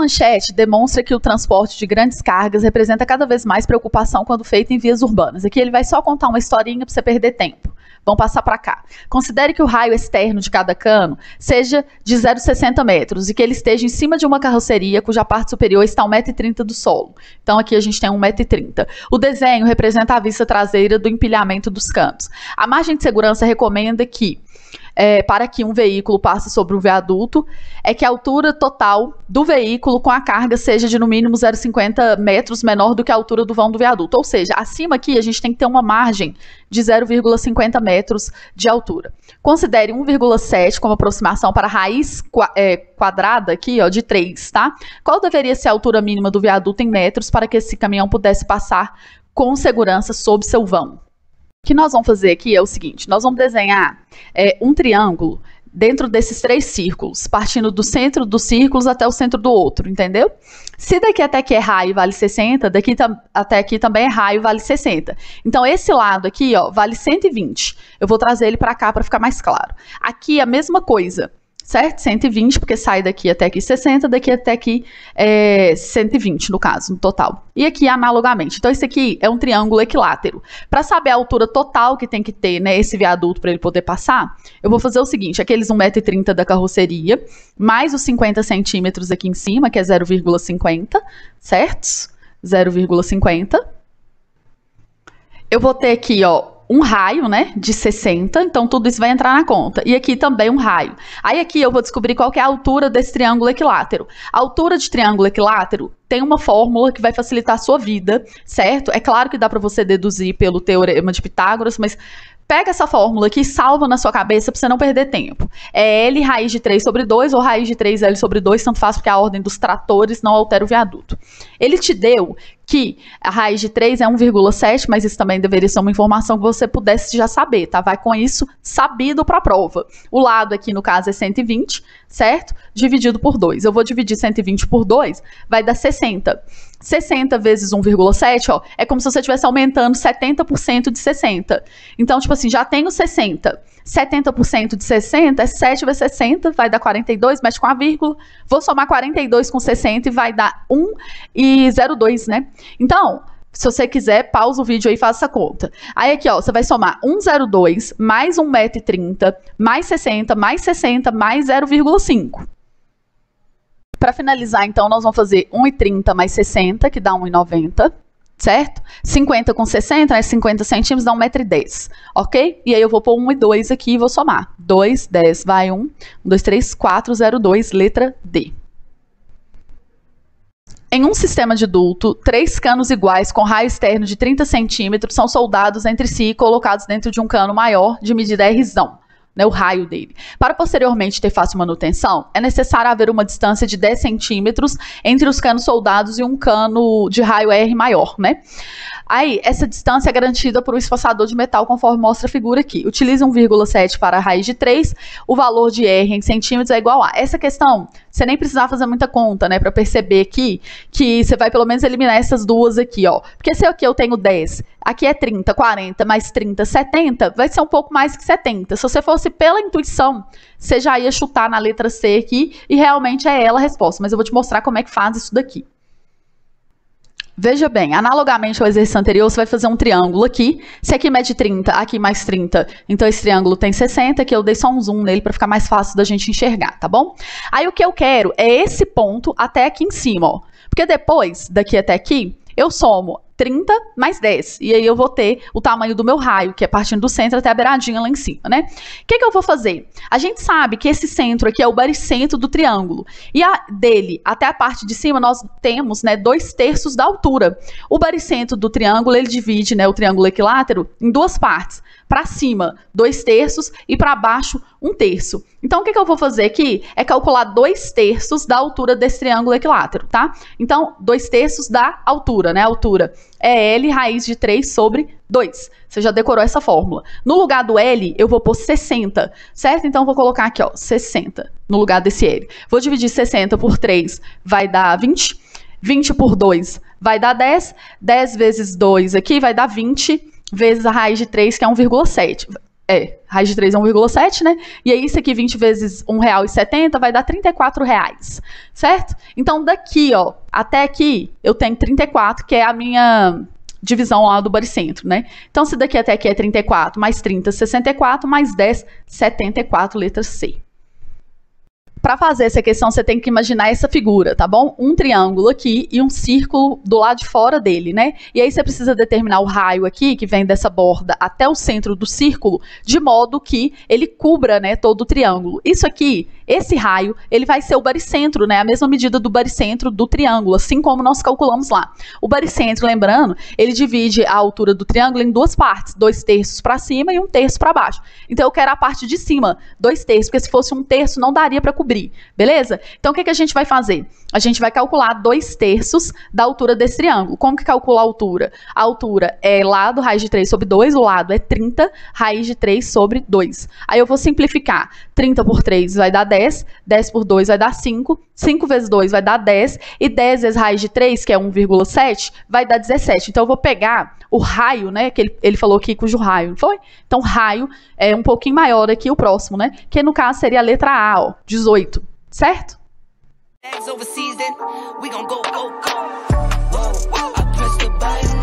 manchete demonstra que o transporte de grandes cargas representa cada vez mais preocupação quando feito em vias urbanas. Aqui ele vai só contar uma historinha para você perder tempo. Vamos passar para cá. Considere que o raio externo de cada cano seja de 0,60 metros e que ele esteja em cima de uma carroceria cuja parte superior está a 1,30 m do solo. Então aqui a gente tem 1,30 m. O desenho representa a vista traseira do empilhamento dos canos. A margem de segurança recomenda que para que um veículo passe sobre um viaduto, é que a altura total do veículo com a carga seja de no mínimo 0,50 metros menor do que a altura do vão do viaduto. Ou seja, acima aqui a gente tem que ter uma margem de 0,50 metros de altura. Considere 1,7 como aproximação para a raiz quadrada aqui, ó, de 3, tá? Qual deveria ser a altura mínima do viaduto em metros para que esse caminhão pudesse passar com segurança sob seu vão? O que nós vamos fazer aqui é o seguinte, nós vamos desenhar um triângulo dentro desses 3 círculos, partindo do centro dos círculos até o centro do outro, entendeu? Se daqui até aqui é raio vale 60, daqui até aqui também é raio vale 60. Então esse lado aqui, ó, vale 120. Eu vou trazer ele para cá para ficar mais claro. Aqui a mesma coisa. Certo? 120, porque sai daqui até aqui 60, daqui até aqui 120, no caso, no total. E aqui analogamente. Então, esse aqui é um triângulo equilátero. Para saber a altura total que tem que ter, né, esse viaduto para ele poder passar, eu vou fazer o seguinte, aqueles 1,30 m da carroceria, mais os 50 centímetros aqui em cima, que é 0,50, certo? 0,50. Eu vou ter aqui, ó, um raio, né, de 60, então tudo isso vai entrar na conta. E aqui também um raio. Aí aqui eu vou descobrir qual que é a altura desse triângulo equilátero. A altura de triângulo equilátero tem uma fórmula que vai facilitar a sua vida, certo? É claro que dá para você deduzir pelo teorema de Pitágoras, mas pega essa fórmula aqui e salva na sua cabeça para você não perder tempo. É L raiz de 3 sobre 2 ou raiz de 3L sobre 2, tanto faz porque a ordem dos tratores não altera o viaduto. Ele te deu que a raiz de 3 é 1,7, mas isso também deveria ser uma informação que você pudesse já saber, tá? Vai com isso sabido para a prova. O lado aqui, no caso, é 120, certo? Dividido por 2. Eu vou dividir 120 por 2, vai dar 60. 60 vezes 1,7, ó, é como se você estivesse aumentando 70% de 60. Então, tipo assim, já tenho 60. 70% de 60 é 7 vezes 60, vai dar 42, mexe com a vírgula. Vou somar 42 com 60 e vai dar 1,02, né? Então, se você quiser, pausa o vídeo aí e faça essa conta. Aí aqui, ó, você vai somar 1,02 mais 1,30 m, mais 60, mais 60, mais 0,5. Para finalizar, então, nós vamos fazer 1,30 mais 60, que dá 1,90. Certo? 50 com 60, né? 50 centímetros dá 1,10 m, ok? E aí eu vou pôr 1 e 2 aqui e vou somar. 2, 10, vai 1, 2, 3, 4, 0, 2, letra D. Em um sistema de duto, 3 canos iguais com raio externo de 30 centímetros são soldados entre si e colocados dentro de um cano maior de medida R, né, o raio dele. Para posteriormente ter fácil manutenção, é necessário haver uma distância de 10 centímetros entre os canos soldados e um cano de raio R maior, né? Aí, essa distância é garantida por um espaçador de metal, conforme mostra a figura aqui. Utiliza 1,7 para a raiz de 3, o valor de R em centímetros é igual a. Essa questão, você nem precisava fazer muita conta, né, para perceber aqui que você vai pelo menos eliminar essas duas aqui, ó. Porque se aqui eu tenho 10, aqui é 30, 40, mais 30, 70, vai ser um pouco mais que 70. Se você fosse pela intuição, você já ia chutar na letra C aqui e realmente é ela a resposta. Mas eu vou te mostrar como é que faz isso daqui. Veja bem, analogamente ao exercício anterior, você vai fazer um triângulo aqui. Se aqui mede 30, aqui mais 30, então esse triângulo tem 60, que eu dei só um zoom nele para ficar mais fácil da gente enxergar, tá bom? Aí o que eu quero é esse ponto até aqui em cima, ó. Porque depois, daqui até aqui, eu somo 30 mais 10. E aí eu vou ter o tamanho do meu raio, que é partindo do centro até a beiradinha lá em cima, né? O que eu vou fazer? A gente sabe que esse centro aqui é o baricentro do triângulo. E dele até a parte de cima nós temos, né, 2/3 da altura. O baricentro do triângulo, ele divide, né, o triângulo equilátero em 2 partes. Para cima, 2/3 e para baixo, 1/3. Então, o que eu vou fazer aqui é calcular 2/3 da altura desse triângulo equilátero, tá? Então, 2/3 da altura, né? A altura é L raiz de 3 sobre 2. Você já decorou essa fórmula. No lugar do L, eu vou pôr 60, certo? Então, eu vou colocar aqui, ó, 60 no lugar desse L. Vou dividir 60 por 3, vai dar 20. 20 por 2 vai dar 10. 10 vezes 2 aqui vai dar 20 vezes a raiz de 3, que é 1,7. Raiz de 3 é 1,7, né? E aí isso aqui, 20 vezes R$1,70 vai dar R$34, certo? Então daqui, ó, até aqui eu tenho 34, que é a minha divisão lá do baricentro, né? Então se daqui até aqui é 34, mais 30, 64, mais 10, 74, letra C. Para fazer essa questão, você tem que imaginar essa figura, tá bom? Um triângulo aqui e um círculo do lado de fora dele, né? E aí você precisa determinar o raio aqui, que vem dessa borda até o centro do círculo, de modo que ele cubra, né, todo o triângulo. Isso aqui, esse raio, ele vai ser o baricentro, né? A mesma medida do baricentro do triângulo, assim como nós calculamos lá. O baricentro, lembrando, ele divide a altura do triângulo em duas partes, 2/3 para cima e 1/3 para baixo. Então eu quero a parte de cima, 2/3, porque se fosse 1/3 não daria para cobrir. Beleza? Então, o que a gente vai fazer? A gente vai calcular 2/3 da altura desse triângulo. Como que calcula a altura? A altura é lado raiz de 3 sobre 2, o lado é 30, raiz de 3 sobre 2. Aí eu vou simplificar. 30 por 3 vai dar 10, 10 por 2 vai dar 5, 5 vezes 2 vai dar 10, e 10 vezes raiz de 3, que é 1,7, vai dar 17. Então, eu vou pegar o raio, né, que ele falou aqui, cujo raio, não foi? Então, raio é um pouquinho maior aqui, o próximo, né, que no caso seria a letra A, ó, 18, certo? Overseas, then we gon' go, go, go. Whoa, I press the button.